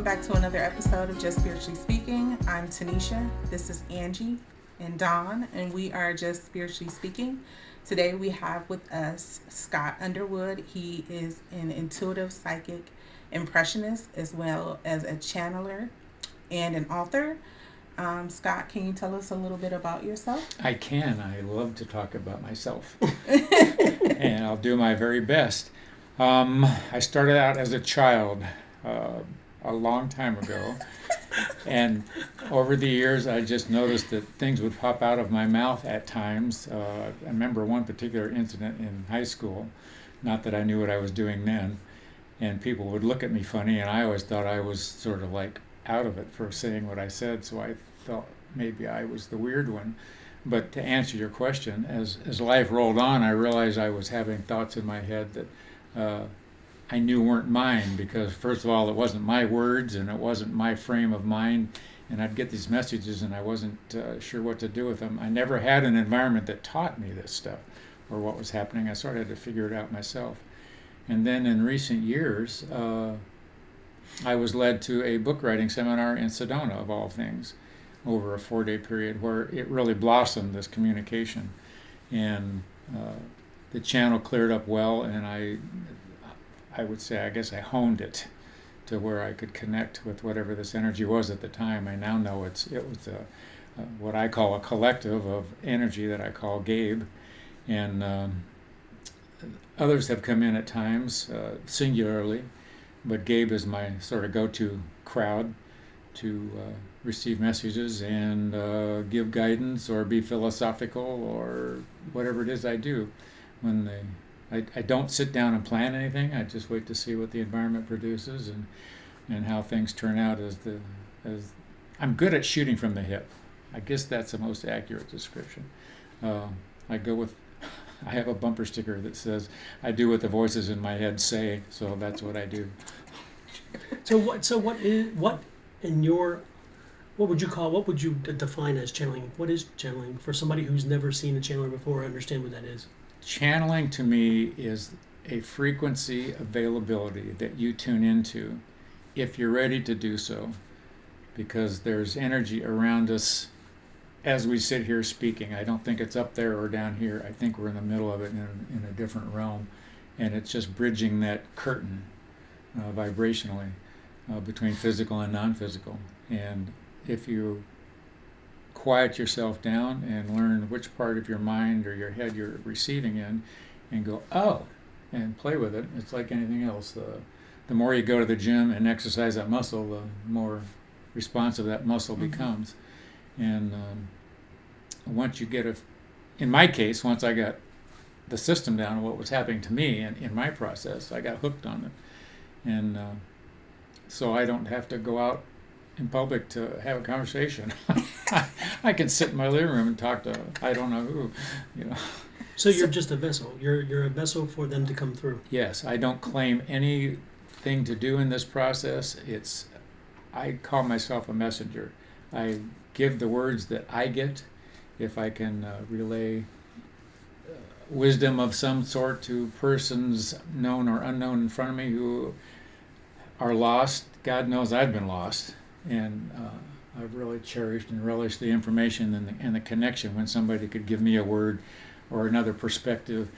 back to another episode of Just Spiritually Speaking. I'm Tanisha. This is Angie and Dawn, and we are Just Spiritually Speaking. Today we have with us Scott Underwood. He is an intuitive psychic impressionist as well as a channeler and an author. Scott, can you tell us a little bit about yourself? I can. I love to talk about myself. And I'll do my very best. I started out as a child a long time ago. And over the years, I just noticed that things would pop out of my mouth at times. I remember one particular incident in high school, not that I knew what I was doing then, and people would look at me funny, and I always thought I was sort of like out of it for saying what I said, so I thought maybe I was the weird one. But to answer your question, as life rolled on, I realized I was having thoughts in my head that I knew weren't mine, because first of all, it wasn't my words and it wasn't my frame of mind, and I'd get these messages and I wasn't sure what to do with them. I never had an environment that taught me this stuff or what was happening. I sort of had to figure it out myself. And then in recent years, I was led to a book writing seminar in Sedona, of all things, over a 4-day period where it really blossomed, this communication. And the channel cleared up well, and I would say, I guess I honed it to where I could connect with whatever this energy was at the time. I now know it was what I call a collective of energy that I call Gabe. And others have come in at times, singularly, but Gabe is my sort of go-to crowd to receive messages and give guidance or be philosophical or whatever it is I do. I don't sit down and plan anything. I just wait to see what the environment produces and how things turn out as I'm good at shooting from the hip. I guess that's the most accurate description. I have a bumper sticker that says, I do what the voices in my head say, so that's what I do. What would you define as channeling? What is channeling for somebody who's never seen a channeler before or understand what that is? Channeling to me is a frequency availability that you tune into if you're ready to do so, because there's energy around us as we sit here speaking. I don't think it's up there or down here. I think we're in the middle of it in a different realm, and it's just bridging that curtain vibrationally between physical and non-physical. And if you quiet yourself down and learn which part of your mind or your head you're receiving in and go, oh, and play with it. It's like anything else. The more you go to the gym and exercise that muscle, the more responsive that muscle becomes. And once you get in my case, once I got the system down of what was happening to me and in my process, I got hooked on it. And so I don't have to go out in public to have a conversation. I can sit in my living room and talk to I don't know who, So you're just a vessel. You're a vessel for them to come through. Yes, I don't claim anything to do in this process. I call myself a messenger. I give the words that I get. If I can relay wisdom of some sort to persons known or unknown in front of me who are lost, God knows I've been lost. And I've really cherished and relished the information and the connection when somebody could give me a word or another perspective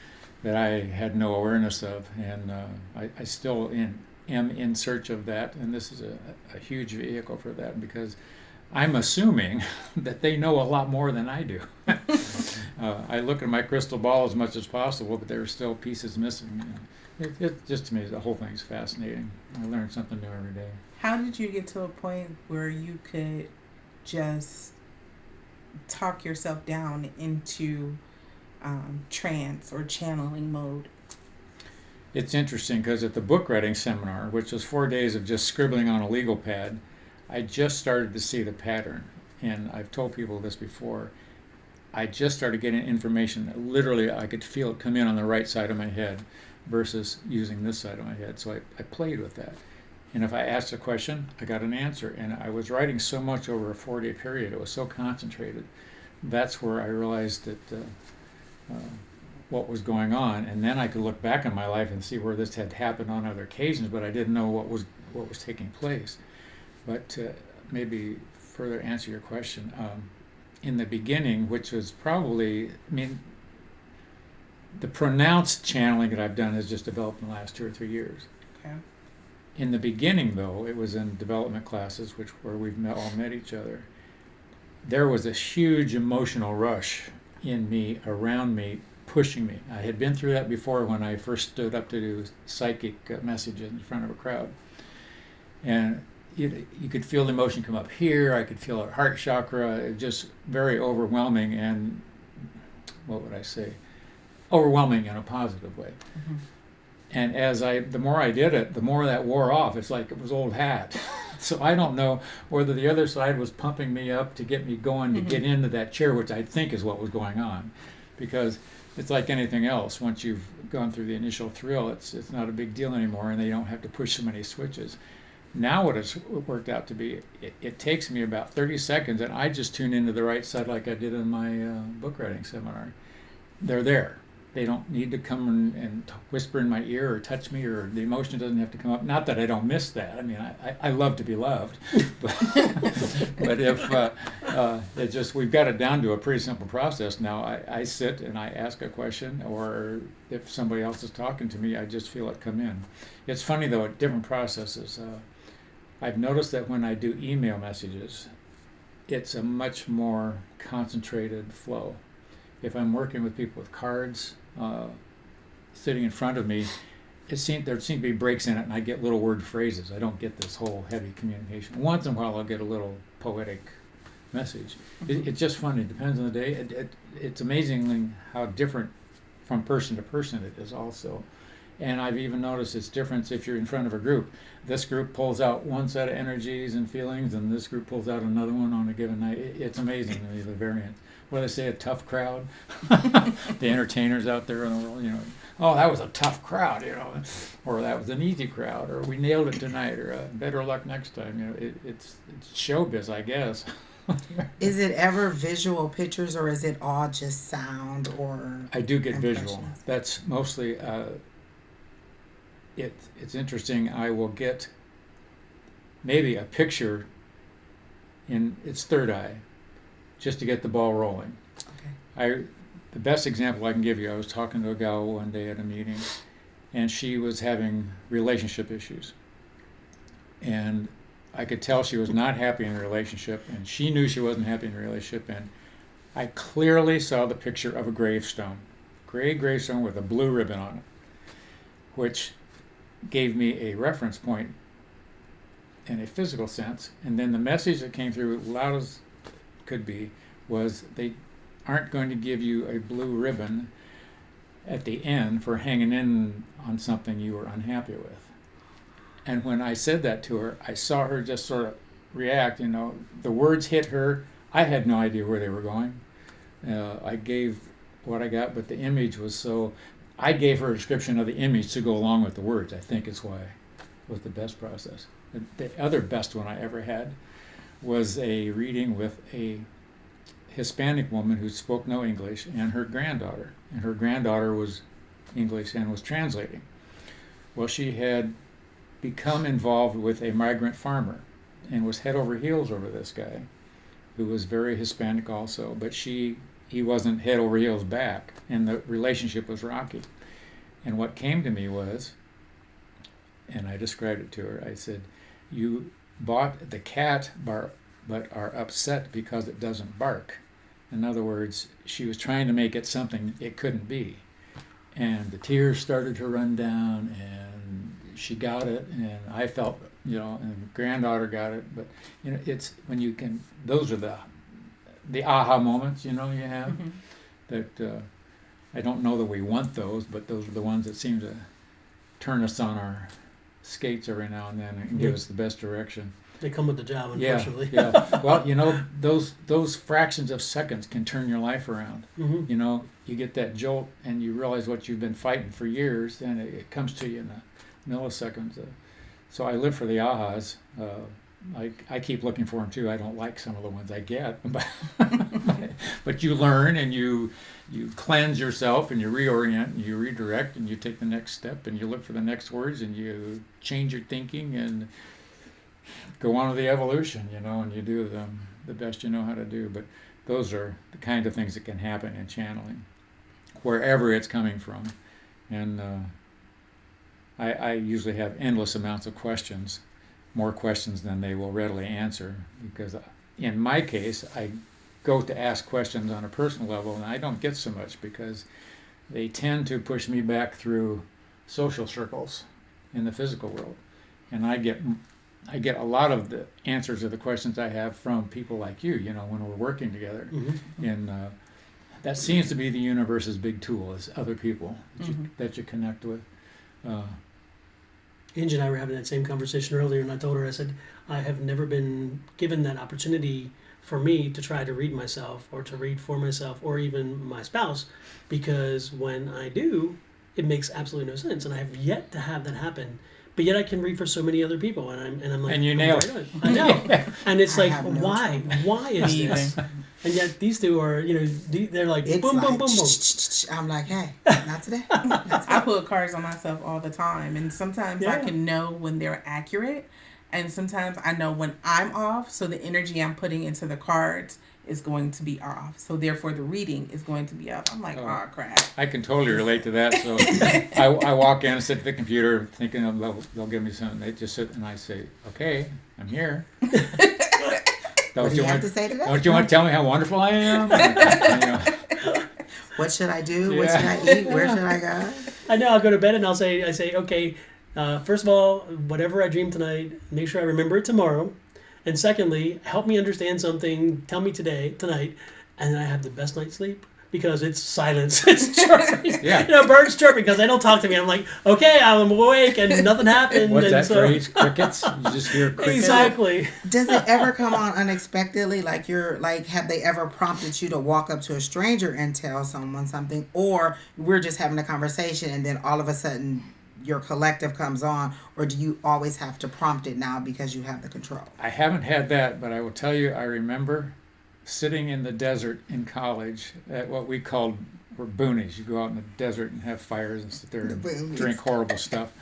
that I had no awareness of. And I still am in search of that, and this is a huge vehicle for that, because I'm assuming that they know a lot more than I do. I look at my crystal ball as much as possible, but there are still pieces missing. It just, to me, the whole thing's fascinating. I learn something new every day. How did you get to a point where you could just talk yourself down into trance or channeling mode? It's interesting because at the book writing seminar, which was 4 days of just scribbling on a legal pad, I just started to see the pattern. And I've told people this before. I just started getting information that literally I could feel it come in on the right side of my head versus using this side of my head. So I played with that. And if I asked a question, I got an answer. And I was writing so much over a 4-day period. It was so concentrated. That's where I realized that what was going on. And then I could look back on my life and see where this had happened on other occasions, but I didn't know what was taking place. But to maybe further answer your question, in the beginning, which was probably, the pronounced channeling that I've done has just developed in the last 2 or 3 years. Okay. In the beginning, though, it was in development classes, where we've all met each other. There was a huge emotional rush in me, around me, pushing me. I had been through that before when I first stood up to do psychic messages in front of a crowd. And you could feel the emotion come up here. I could feel a heart chakra. It just very overwhelming, and what would I say? Overwhelming in a positive way. Mm-hmm. And the more I did it, the more that wore off. It's like it was old hat. So I don't know whether the other side was pumping me up to get me going to get into that chair, which I think is what was going on, because it's like anything else. Once you've gone through the initial thrill, it's not a big deal anymore, and they don't have to push so many switches. Now what it's worked out to be, it takes me about 30 seconds, and I just tune into the right side like I did in my book writing seminar. They're there. They don't need to come and whisper in my ear or touch me, or the emotion doesn't have to come up. Not that I don't miss that. I mean, I love to be loved. But if we've got it down to a pretty simple process now. I sit and I ask a question, or if somebody else is talking to me, I just feel it come in. It's funny, though, at different processes. I've noticed that when I do email messages, it's a much more concentrated flow. If I'm working with people with cards sitting in front of me, there seem to be breaks in it, and I get little word phrases. I don't get this whole heavy communication. Once in a while, I'll get a little poetic message. It's just funny. It depends on the day. It's amazingly how different from person to person it is also. And I've even noticed its difference if you're in front of a group. This group pulls out one set of energies and feelings, and this group pulls out another one on a given night. It's amazing to me, the variant. What do they say, a tough crowd? The entertainers out there in the world, oh, that was a tough crowd, or that was an easy crowd, or we nailed it tonight, or better luck next time. It's showbiz, I guess. Is it ever visual pictures, or is it all just sound or I do get visual. impressions? That's mostly, it's interesting. I will get maybe a picture in its third eye, just to get the ball rolling. Okay. The best example I can give you, I was talking to a gal one day at a meeting, and she was having relationship issues. And I could tell she was not happy in a relationship, and she knew she wasn't happy in a relationship, and I clearly saw the picture of a gravestone, gray gravestone with a blue ribbon on it, which gave me a reference point in a physical sense. And then the message that came through, loud as could be, was they aren't going to give you a blue ribbon at the end for hanging in on something you were unhappy with. And when I said that to her, I saw her just sort of react. The words hit her. I had no idea where they were going. I gave what I got, but the image was so. I gave her a description of the image to go along with the words. I think it's why it was the best process. The other best one I ever had was a reading with a Hispanic woman who spoke no English and her granddaughter. And her granddaughter was English and was translating. Well, she had become involved with a migrant farmer and was head over heels over this guy, who was very Hispanic also, but he wasn't head over heels back, and the relationship was rocky. And what came to me was, and I described it to her, I said, you bought the cat but are upset because it doesn't bark. In other words, she was trying to make it something it couldn't be. And the tears started to run down, and she got it, and I felt, and granddaughter got it. But, it's when you can, those are the aha moments, you have, that I don't know that we want those, but those are the ones that seem to turn us on our skates every now and then and give us the best direction. They come with the job, unfortunately. Yeah. Well, those fractions of seconds can turn your life around. Mm-hmm. You get that jolt and you realize what you've been fighting for years, and it comes to you in a millisecond. So I live for the ahas. I keep looking for them too. I don't like some of the ones I get, but you learn and you cleanse yourself and you reorient and you redirect and you take the next step and you look for the next words and you change your thinking, and go on with the evolution, and you do the best you know how to do. But those are the kind of things that can happen in channeling, wherever it's coming from. And I usually have endless amounts of questions, more questions than they will readily answer, because in my case, I go to ask questions on a personal level, and I don't get so much because they tend to push me back through social circles in the physical world, and I get a lot of the answers to the questions I have from people like you, when we're working together. Mm-hmm. And that seems to be the universe's big tool, is other people that you connect with. Angie and I were having that same conversation earlier, and I told her, I said, I have never been given that opportunity for me to try to read myself or to read for myself or even my spouse, because when I do, it makes absolutely no sense, and I have yet to have that happen. But yet I can read for so many other people, and I'm like, and you nailed it. I know, and it's I like, have no why? Why is Me this? either. And yet these two are, they're like, It's boom, like, boom, boom, boom. I'm like, hey, not today. I put cards on myself all the time, and sometimes I Yeah. can know when they're accurate, and sometimes I know when I'm off. So the energy I'm putting into the cards is going to be off. So therefore, the reading is going to be up. I'm like, oh crap. I can totally relate to that. So I walk in and sit at the computer thinking they'll give me something. They just sit and I say, okay, I'm here. What do you have to say to that? Don't you want to tell me how wonderful I am? What should I do? What Yeah. should I eat? Where should I go? I know. I'll go to bed and I say, okay, first of all, whatever I dream tonight, make sure I remember it tomorrow. And secondly, help me understand something. Tell me tonight, and then I have the best night's sleep because it's silence. It's chirping. Yeah. Birds chirping because they don't talk to me. I'm like, okay, I'm awake and nothing happened. What's and that so, phrase? Crickets? You just hear crickets? Exactly. Does it ever come on unexpectedly? Like have they ever prompted you to walk up to a stranger and tell someone something, or we're just having a conversation and then all of a sudden your collective comes on, or do you always have to prompt it now because you have the control? I haven't had that, but I will tell you, I remember sitting in the desert in college at what we called were boonies. You go out in the desert and have fires and sit there The and boonies. drink horrible stuff.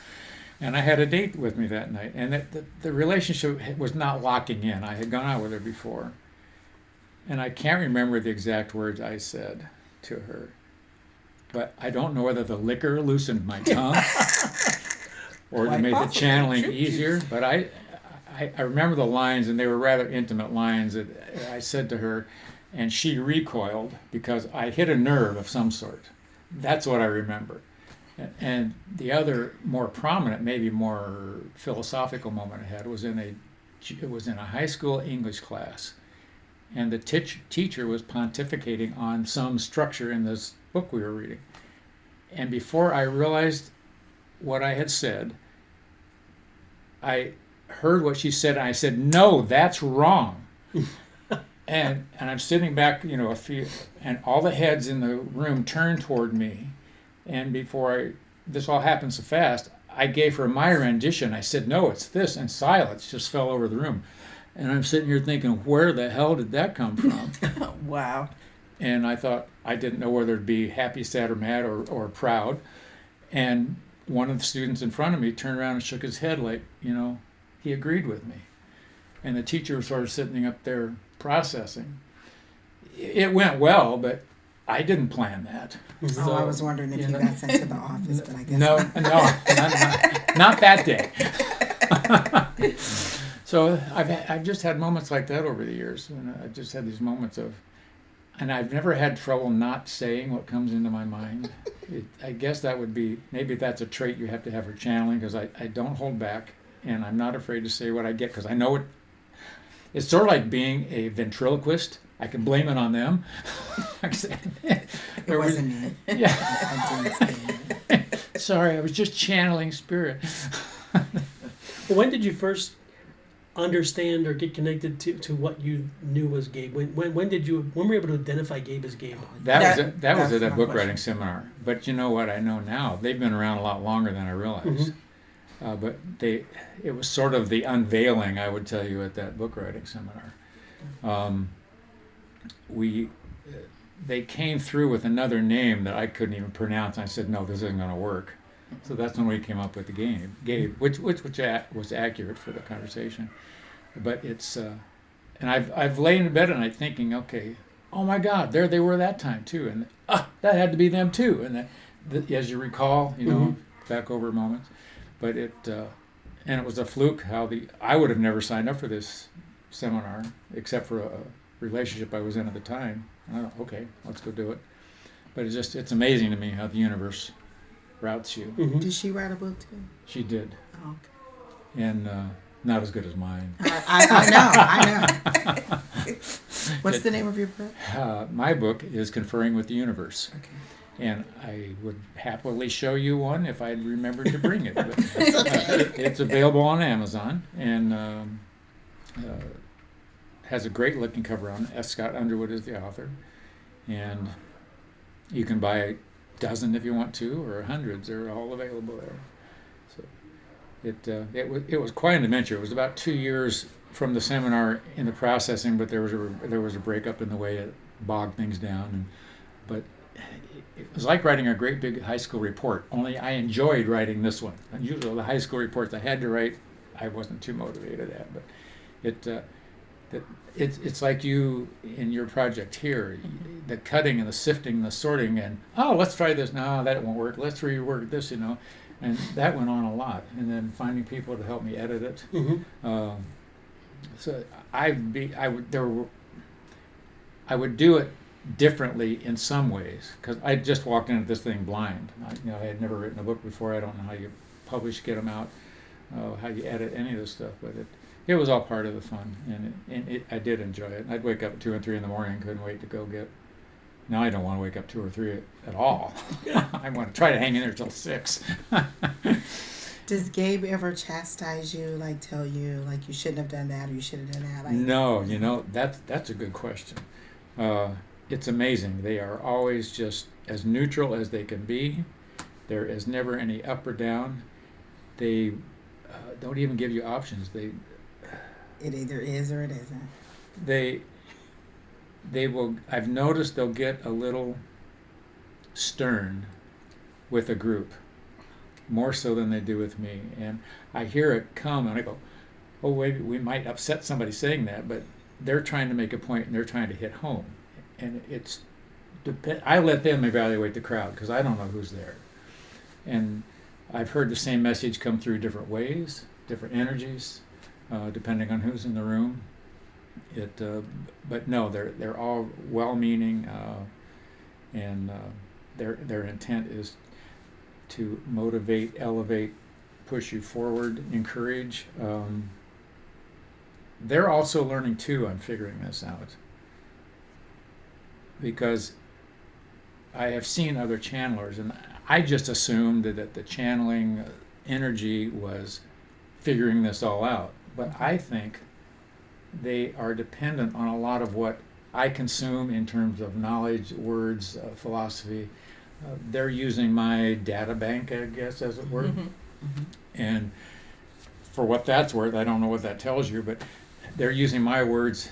And I had a date with me that night, and the relationship was not locking in. I had gone out with her before, and I can't remember the exact words I said to her, but I don't know whether the liquor loosened my tongue or Quite to make the possibly. channeling Shoot. easier. But I remember the lines, and they were rather intimate lines that I said to her, and she recoiled because I hit a nerve of some sort. That's what I remember. And the other more prominent, maybe more philosophical moment I had was in a high school English class, and the teacher was pontificating on some structure in this book we were reading. And before I realized what I had said, I heard what she said, and I said, "No, that's wrong." and I'm sitting back, a few, and all the heads in the room turned toward me. And before this all happened so fast, I gave her my rendition. I said, "No, it's this," and silence just fell over the room. And I'm sitting here thinking, where the hell did that come from? Wow. And I thought, I didn't know whether to be happy, sad, or mad, or proud. And one of the students in front of me turned around and shook his head like, he agreed with me. And the teacher was sort of sitting up there processing. It went well, but I didn't plan that. Oh, I was wondering if you got sent to the office, but I guess No, not that day. So I've just had moments like that over the years, and I've just had these moments of, and I've never had trouble not saying what comes into my mind. I guess that would be, maybe that's a trait you have to have for channeling, because I don't hold back, and I'm not afraid to say what I get, because I know it. It's sort of like being a ventriloquist. I can blame it on them. it wasn't me. Yeah. I didn't say it. Sorry, I was just channeling spirit. When did you first understand or get connected to what you knew was Gabe? When were you able to identify Gabe as Gabe? That was that's at a my book writing question. seminar. But you know what I know now? They've been around a lot longer than I realized. But it was sort of the unveiling, I would tell you, at that book writing seminar. They came through with another name that I couldn't even pronounce. And I said, "No, this isn't going to work." So that's when we came up with the Gabe, which was accurate for the conversation. But it's and I've lain in bed at night thinking, okay, oh my God, there they were that time too, and that had to be them too. And as you recall, back over moments, but and it was a fluke how I would have never signed up for this seminar except for a relationship I was in at the time. Okay, let's go do it. But it's amazing to me how the universe routes you. Mm-hmm. Did she write a book too? She did, Oh, okay. and not as good as mine. I know. What's the name of your book? My book is Conferring with the Universe. Okay. And I would happily show you one if I'd remembered to bring it. But, it's available on Amazon and has a great looking cover on it. Scott Underwood is the author. And you can buy a dozen if you want to, or hundreds. They're all available there. So it was quite an adventure. It was about 2 years from the seminar in the processing, but there was a breakup in the way it bogged things down. But it was like writing a great big high school report, only I enjoyed writing this one. Usually the high school reports I had to write, I wasn't too motivated at, but it's like you in your project here, the cutting and the sifting, the sorting, and let's try this. No, that won't work. Let's rework this, and that went on a lot. And then finding people to help me edit it. Mm-hmm. So I would do it differently in some ways because I just walked into this thing blind. I had never written a book before. I don't know how you publish, get them out, how you edit any of this stuff, but it was all part of the fun, and I did enjoy it. I'd wake up at 2 and 3 in the morning, couldn't wait to go get. Now I don't want to wake up 2 or 3 at all. I want to try to hang in there till 6. Does Gabe ever chastise you, like tell you like you shouldn't have done that or you should have done that? Like, No, that's a good question. It's amazing. They are always just as neutral as they can be. There is never any up or down. They don't even give you options. it either is or it isn't. They will. I've noticed they'll get a little stern with a group, more so than they do with me. And I hear it come, and I go, "Oh, wait, we might upset somebody saying that," but they're trying to make a point and they're trying to hit home. And I let them evaluate the crowd because I don't know who's there. And I've heard the same message come through different ways, different energies, depending on who's in the room. But no, they're all well-meaning, and their intent is to motivate, elevate, push you forward, encourage. They're also learning too on figuring this out. Because I have seen other channelers, and I just assumed that the channeling energy was figuring this all out. But I think they are dependent on a lot of what I consume in terms of knowledge, words, philosophy. They're using my data bank, I guess, as it were. Mm-hmm. Mm-hmm. And for what that's worth, I don't know what that tells you, but they're using my words,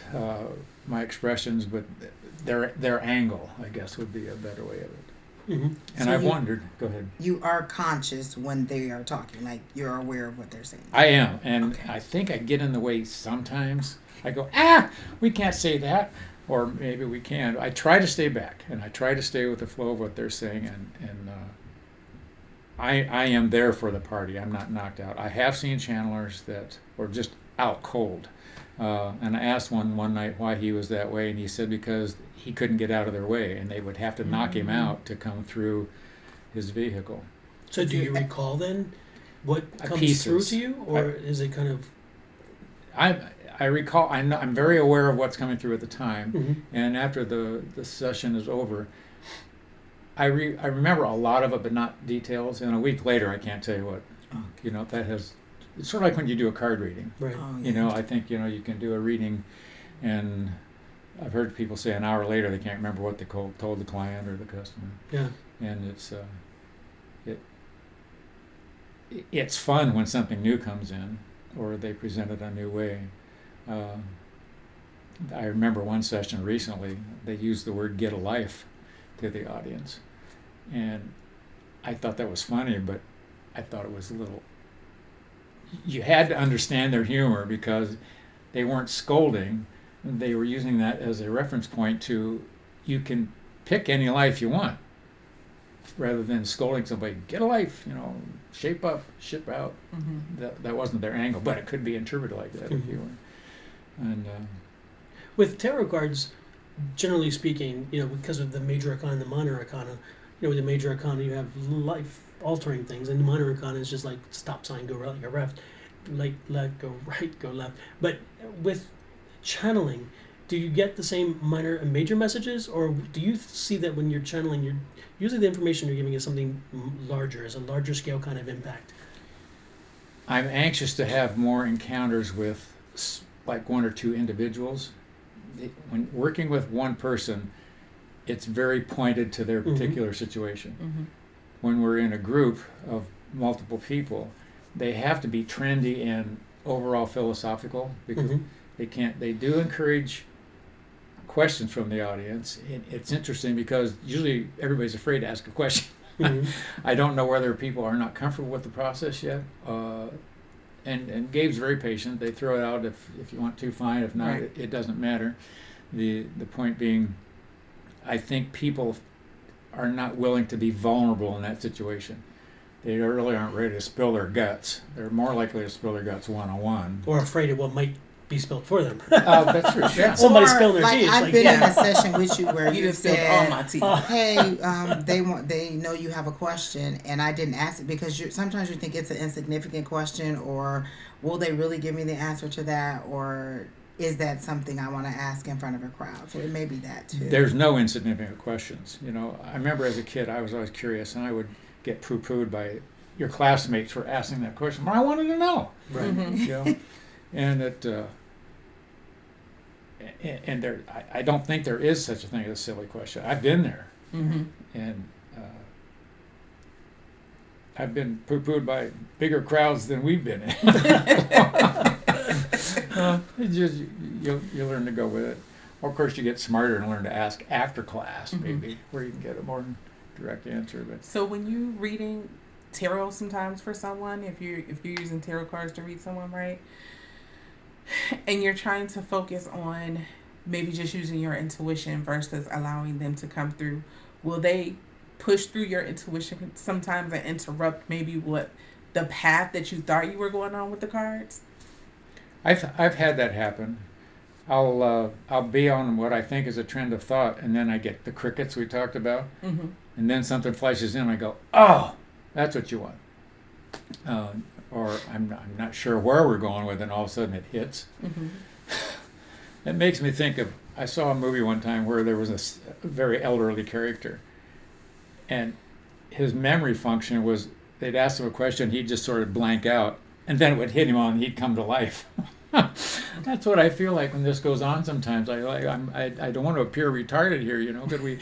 my expressions, but their angle, I guess, would be a better way of it. Mm-hmm. And I've wondered. Go ahead. You are conscious when they are talking, like you're aware of what they're saying. I am, and Okay. I think I get in the way sometimes. I go, we can't say that, or maybe we can. I try to stay back, and I try to stay with the flow of what they're saying, and I am there for the party. I'm not knocked out. I have seen channelers that were just out cold. And I asked one night why he was that way, and he said because he couldn't get out of their way, and they would have to knock him out to come through his vehicle. So do you recall then what comes Pieces. through to you, or is it kind of? I recall. I'm very aware of what's coming through at the time, Mm-hmm. and after the session is over, I remember a lot of it, but not details. And a week later, I can't tell you what. That has. It's sort of like when you do a card reading. Right. Oh, yeah. I think you can do a reading, and I've heard people say an hour later they can't remember what they told the client or the customer. Yeah. And it's fun when something new comes in, or they present it a new way. I remember one session recently they used the word "get a life" to the audience, and I thought that was funny, but I thought it was a little. You had to understand their humor because they weren't scolding. They were using that as a reference point to you can pick any life you want, rather than scolding somebody. Get a life, shape up, ship out. Mm-hmm. That wasn't their angle, but it could be interpreted like that if you were. And With tarot cards, generally speaking, because of the major arcana and the minor arcana, with the major arcana you have life-altering things, and the minor arcana is just like stop sign, go right, go left, left, go right, go left. But with channeling, do you get the same minor and major messages, or do you see that when you're channeling, usually the information you're giving is something larger, is a larger scale kind of impact? I'm anxious to have more encounters with like one or two individuals. When working with one person, it's very pointed to their particular situation. Mm-hmm. When we're in a group of multiple people, they have to be trendy and overall philosophical, because they do encourage questions from the audience. It's interesting because usually everybody's afraid to ask a question. I don't know whether people are not comfortable with the process yet. And Gabe's very patient. They throw it out if you want to, fine. If not, Right. it doesn't matter. The point being, I think people are not willing to be vulnerable in that situation. They really aren't ready to spill their guts. They're more likely to spill their guts one-on-one. Or afraid of what might be spilled for them. That's true. Yeah. Somebody Or, spilled their like, tea. It's I've like, been in yeah. a session with you where You you just spilled all said, my tea. hey, they know you have a question, and I didn't ask it because sometimes you think it's an insignificant question, or will they really give me the answer to that, or is that something I want to ask in front of a crowd? So it may be that too. There's no insignificant questions. I remember as a kid, I was always curious, and I would get poo-pooed by your classmates for asking that question. But I wanted to know. Right. Mm-hmm. And it. And there, I don't think there is such a thing as a silly question. I've been there, Mm-hmm. and I've been poo-pooed by bigger crowds than we've been in. It's just you learn to go with it. Or of course, you get smarter and learn to ask after class, maybe, where you can get a more direct answer. But So when you're reading tarot sometimes for someone, if you're using tarot cards to read someone, right, and you're trying to focus on maybe just using your intuition versus allowing them to come through, will they push through your intuition sometimes and interrupt maybe what the path that you thought you were going on with the cards? I've had that happen. I'll be on what I think is a trend of thought, and then I get the crickets we talked about, Mm-hmm. and then something flashes in, and I go, oh, that's what you want. Or I'm not sure where we're going with it, and all of a sudden it hits. Mm-hmm. It makes me think of, I saw a movie one time where there was a very elderly character, and his memory function was, they'd ask him a question, he'd just sort of blank out, and then it would hit him on, and he'd come to life. That's what I feel like when this goes on sometimes. I don't want to appear retarded here, Could we,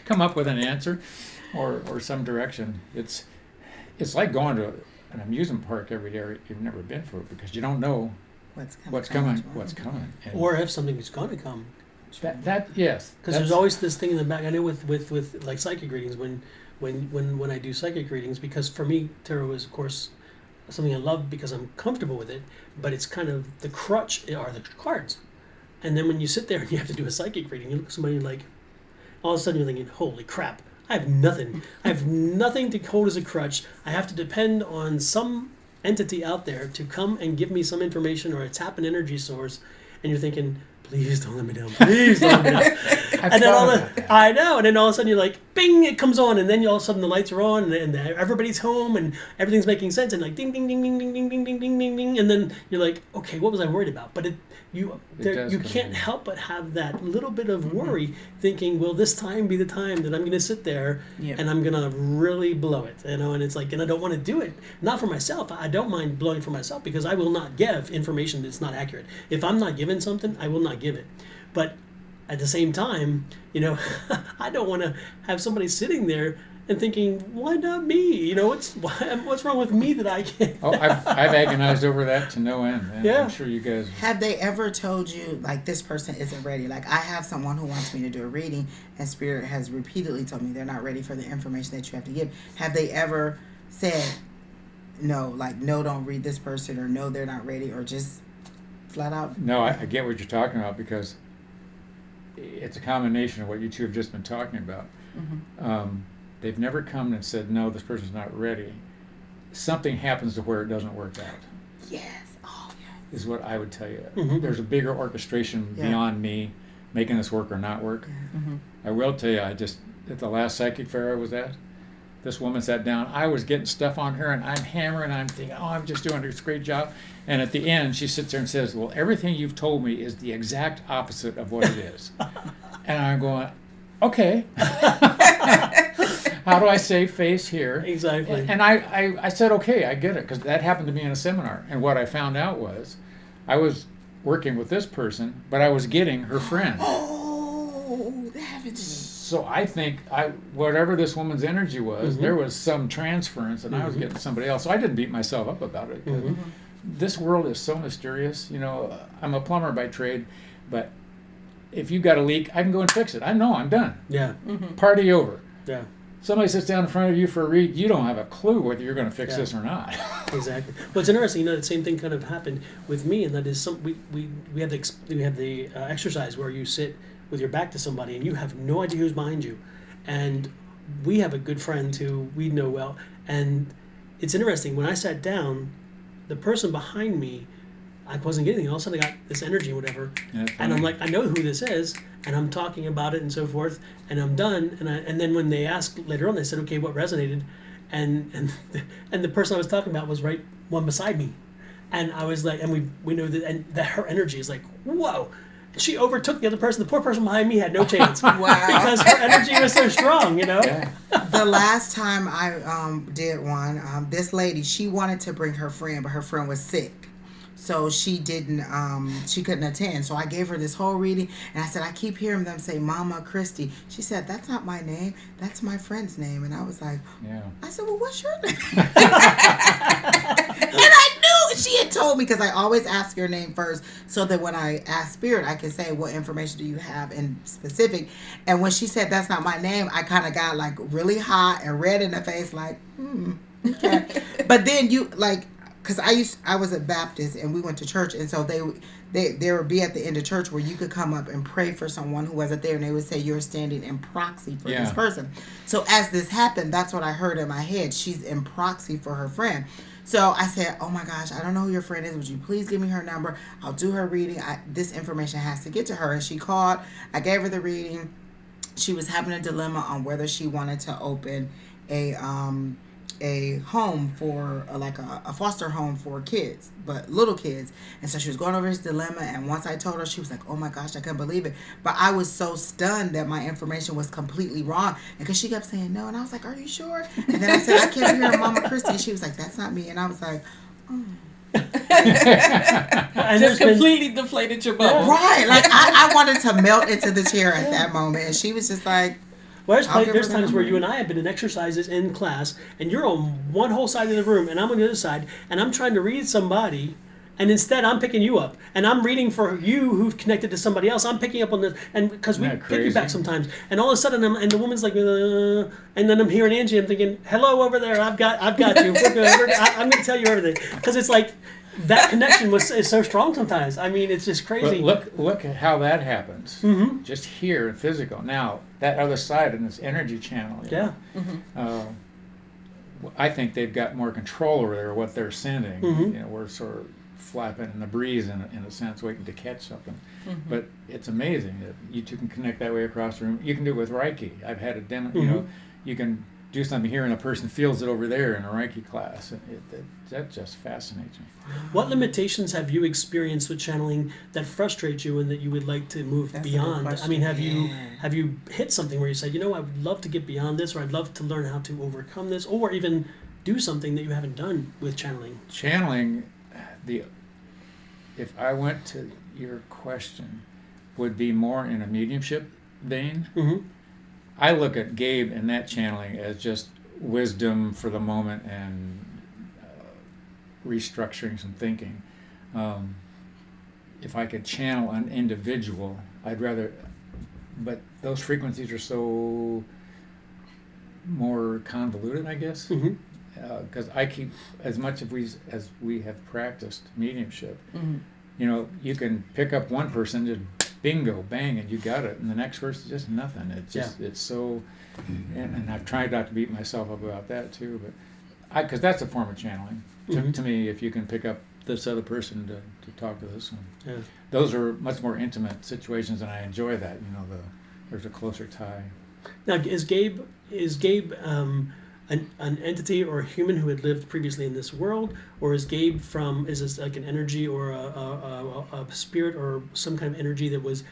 come up with an answer or some direction? It's like going to an amusement park every day you've never been for, because you don't know what's coming. And Or if something is going to come. yes. Because there's always this thing in the back. I know with like psychic readings, when I do psychic readings, because for me tarot is of course something I love because I'm comfortable with it, but it's kind of the crutch are the cards. And then when you sit there and you have to do a psychic reading, you look at somebody and like, all of a sudden you're thinking, holy crap, I have nothing. I have nothing to hold as a crutch. I have to depend on some entity out there to come and give me some information or tap an energy source. And you're thinking, please don't let me down. Please don't let me down. And then I know. And then all of a sudden you're like, bing, it comes on. And then all of a sudden the lights are on and everybody's home and everything's making sense. And like ding, ding, ding, ding, ding, ding, ding, ding, ding, ding, ding. And then you're like, okay, what was I worried about? But you can't help but have that little bit of worry, thinking, will this time be the time that I'm going to sit there and I'm going to really blow it? And it's like, and I don't want to do it. Not for myself. I don't mind blowing for myself because I will not give information that's not accurate. If I'm not given something, I will not give it. But at the same time, I don't want to have somebody sitting there and thinking, why not me? What's wrong with me that I can't? Oh, I've agonized over that to no end. Man. Yeah. I'm sure you guys. Have they ever told you, like, this person isn't ready? Like, I have someone who wants me to do a reading, and Spirit has repeatedly told me they're not ready for the information that you have to give. Have they ever said no, like no, don't read this person, or no, they're not ready, or just flat out? No, I get what you're talking about, because it's a combination of what you two have just been talking about. They've never come and said, no, this person's not ready. Something happens to where it doesn't work out, Yes. Oh, yeah. is what I would tell you. Mhm. There's a bigger orchestration Yeah. beyond me making this work or not work. I will tell you, at the last psychic fair I was at, this woman sat down. I was getting stuff on her, and I'm hammering. I'm thinking, oh, I'm just doing this great job. And at the end, she sits there and says, well, everything you've told me is the exact opposite of what it is. And I'm going, okay. How do I save face here? Exactly. And I said, okay, I get it, because that happened to me in a seminar. And what I found out was I was working with this person, but I was getting her friend. Oh, that happened to me. So I think whatever this woman's energy was, there was some transference, and I was getting somebody else. So I didn't beat myself up about it. 'Cause this world is so mysterious. You know, I'm a plumber by trade, but if you got a leak, I can go and fix it. I know I'm done. Yeah. Party over. Yeah. Somebody sits down in front of you for a read, you don't have a clue whether you're going to fix Yeah. this or not. Exactly. Well, it's interesting. You know, the same thing kind of happened with me, and that is we have the exercise where you sit with your back to somebody and you have no idea who's behind you, and we have a good friend who we know well, and it's interesting when I sat down, the person behind me, I wasn't getting anything. All of a sudden, I got this energy, whatever, Yeah, and I'm like, I know who this is, and I'm talking about it and so forth, and I'm done. And then when they asked later on, they said, okay, what resonated, and the person I was talking about was right one beside me, and I was like, and we know that, and that her energy is like, whoa. She overtook the other person. The poor person behind me had no chance. Wow. Because her energy was so strong, you know? Yeah. The last time I did one, this lady, she wanted to bring her friend, but her friend was sick. So she couldn't attend. So I gave her this whole reading, and I said, I keep hearing them say Mama Christie. She said, that's not my name. That's my friend's name. And I was like, Yeah. I said, well, what's your name? And I knew she had told me, because I always ask your name first, so that when I ask Spirit, I can say, what information do you have in specific? And when she said, that's not my name, I kind of got like really hot and red in the face, like, okay. But then you like, because I was a Baptist, and we went to church, and so they would be at the end of church where you could come up and pray for someone who wasn't there, and they would say, you're standing in proxy for this person. So as this happened, that's what I heard in my head. She's in proxy for her friend. So I said, oh my gosh, I don't know who your friend is. Would you please give me her number? I'll do her reading. This information has to get to her. And she called. I gave her the reading. She was having a dilemma on whether she wanted to open a home for like a foster home for kids, but little kids. And so she was going over this dilemma, and once I told her, she was like, oh my gosh, I couldn't believe it. But I was so stunned that my information was completely wrong, and because she kept saying no, and I was like, are you sure? And then I said, I kept hearing Mama Christie, and she was like, that's not me. And I was like, oh. And Just completely deflated your bubble. Right, like I wanted to melt into the chair at that moment, and she was just like, Whereas I'll give there's her the times where number. you and I have been in exercises in class, and you're on one whole side of the room, and I'm on the other side, and I'm trying to read somebody, and instead I'm picking you up, and I'm reading for you who've connected to somebody else. I'm picking up on this, and because we Isn't that crazy? piggyback sometimes, and all of a sudden, and the woman's like, and then I'm hearing Angie, I'm thinking, hello over there, I've got you. We're good. I'm going to tell you everything, because it's like that connection is so strong sometimes. I mean, it's just crazy. But look at how that happens. Just here in physical. Now, that other side in this energy channel. you Yeah. know, I think they've got more control over there, what they're sending. You know, we're sort of flapping in the breeze in a sense, waiting to catch something. But it's amazing that you two can connect that way across the room. You can do it with Reiki. I've had a demo. You know, you can do something here and a person feels it over there in a Reiki class. That just fascinates me. What limitations have you experienced with channeling that frustrate you and that you would like to move That's a good beyond? I question. mean, Yeah. have you hit something where you say, you know, I would love to get beyond this, or I'd love to learn how to overcome this, or even do something that you haven't done with channeling? Channeling, if I went to your question, would be more in a mediumship vein. Mm-hmm. I look at Gabe and that channeling as just wisdom for the moment and restructuring some thinking. If I could channel an individual, I'd rather, but those frequencies are so more convoluted, I guess. Mm-hmm. because I keep, as much as we have practiced mediumship, Mm-hmm. you know, you can pick up one person, just bingo, bang, and you got it, and the next person just nothing. It's just it's so, and I've tried not to beat myself up about that too, but because that's a form of channeling to me. If you can pick up this other person to talk to this one, Yeah. those are much more intimate situations, and I enjoy that. You know, there's a closer tie. Now, is Gabe an entity or a human who had lived previously in this world, or is Gabe is this like an energy or a spirit or some kind of energy that was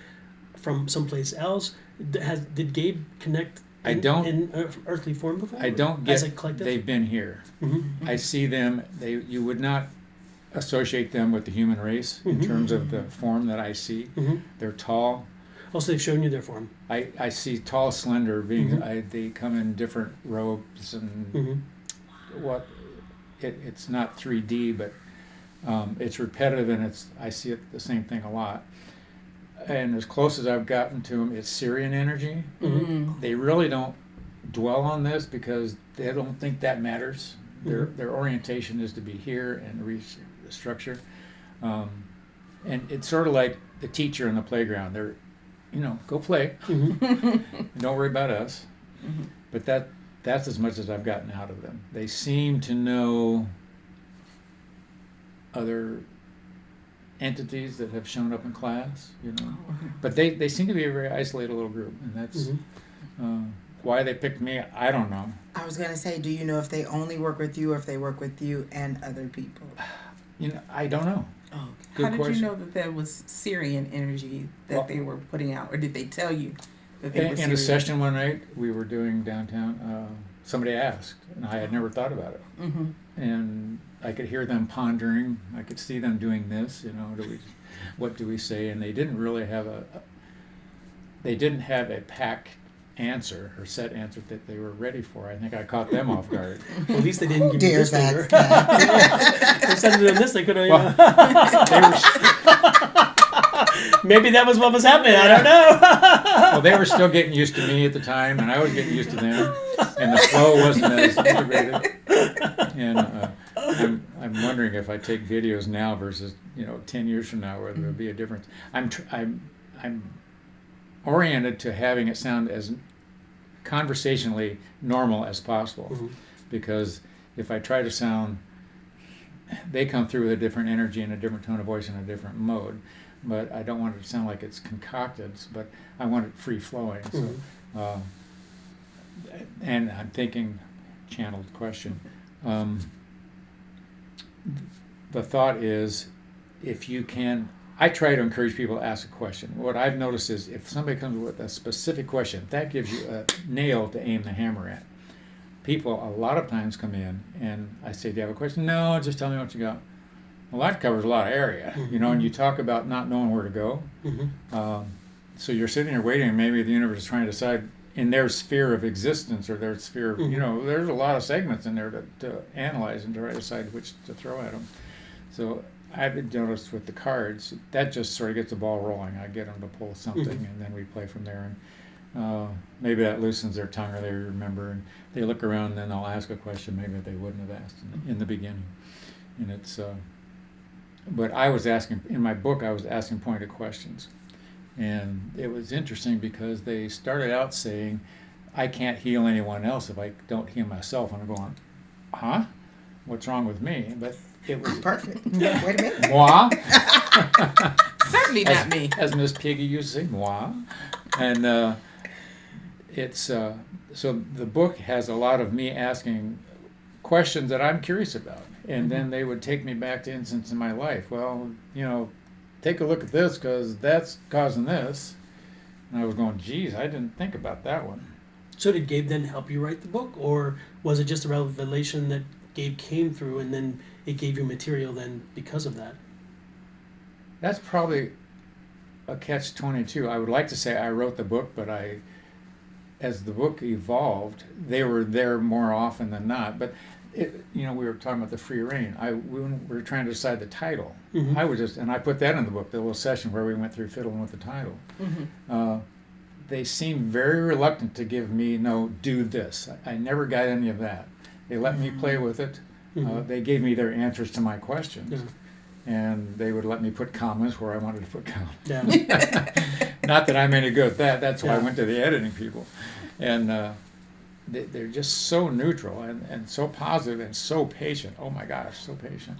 from someplace else? Did Gabe connect in earthly form before? I don't as get a collective? they've been here. Mm-hmm. I see them. You would not associate them with the human race in terms of the form that I see. Mm-hmm. They're tall. Also, they've shown you their form. I see tall, slender beings. They come in different robes and it's not 3D, but it's repetitive, and I see it the same thing a lot. And as close as I've gotten to them, it's Syrian energy. Mm-hmm. They really don't dwell on this because they don't think that matters. Their orientation is to be here and reach the structure. And it's sort of like the teacher in the playground. They're, go play. Don't worry about us. Mm-hmm. But that's as much as I've gotten out of them. They seem to know other entities that have shown up in class, But they seem to be a very isolated little group, and that's why they picked me. I don't know. I was going to say, do you know if they only work with you or if they work with you and other people? I don't know. Oh, Good How did question. you know that there was Syrian energy that they were putting out, or did they tell you that they were In Syrian? a session one night we were doing downtown, somebody asked, and I had never thought about it. Mm-hmm. And I could hear them pondering. I could see them doing this. What do we say? And they didn't really have a packed answer or set answer that they were ready for. I think I caught them off guard. Well, at least they didn't give you dear this finger. Zach. They sent them this. They could have. They were, Maybe that was what was happening. I don't know. well, they were still getting used to me at the time, and I was getting used to them, and the flow wasn't as integrated. And I'm wondering if I take videos now versus 10 years from now, whether there'll be a difference. I'm oriented to having it sound as conversationally normal as possible, because if I try to sound, they come through with a different energy and a different tone of voice and a different mode. But I don't want it to sound like it's concocted, but I want it free flowing. So, and I'm thinking, channeled question. The thought is, if you can, I try to encourage people to ask a question. What I've noticed is if somebody comes with a specific question, that gives you a nail to aim the hammer at. People a lot of times come in and I say, do you have a question? No, just tell me what you got. Well, that covers a lot of area, and you talk about not knowing where to go. So you're sitting here waiting, and maybe the universe is trying to decide in their sphere of existence or their sphere of, there's a lot of segments in there to analyze and to decide which to throw at them. So I've noticed with the cards, that just sort of gets the ball rolling. I get them to pull something, and then we play from there. And maybe that loosens their tongue, or they remember, and they look around, and then they'll ask a question maybe they wouldn't have asked in the beginning. And it's... But I was asking, in my book, I was asking pointed questions. And it was interesting because they started out saying, I can't heal anyone else if I don't heal myself. And I'm going, huh? What's wrong with me? But it was... Perfect. Yeah. Wait a minute. Moi. Certainly not me. As Miss Piggy used to say, moi. And it's... so the book has a lot of me asking questions that I'm curious about. And then they would take me back to instances in my life. Well, take a look at this because that's causing this. And I was going, geez, I didn't think about that one. So did Gabe then help you write the book, or was it just a revelation that Gabe came through and then it gave you material then because of that? That's probably a catch-22. I would like to say I wrote the book, but as the book evolved, they were there more often than not. But we were talking about the free reign. We were trying to decide the title. I put that in the book, the little session where we went through fiddling with the title. They seemed very reluctant to give me, no, do this. I never got any of that. They let me play with it. They gave me their answers to my questions. Yeah. And they would let me put commas where I wanted to put commas. Yeah. Not that I'm any good at that. That's why I Yeah. went to the editing people. And they're just so neutral and so positive and so patient. Oh my gosh, so patient.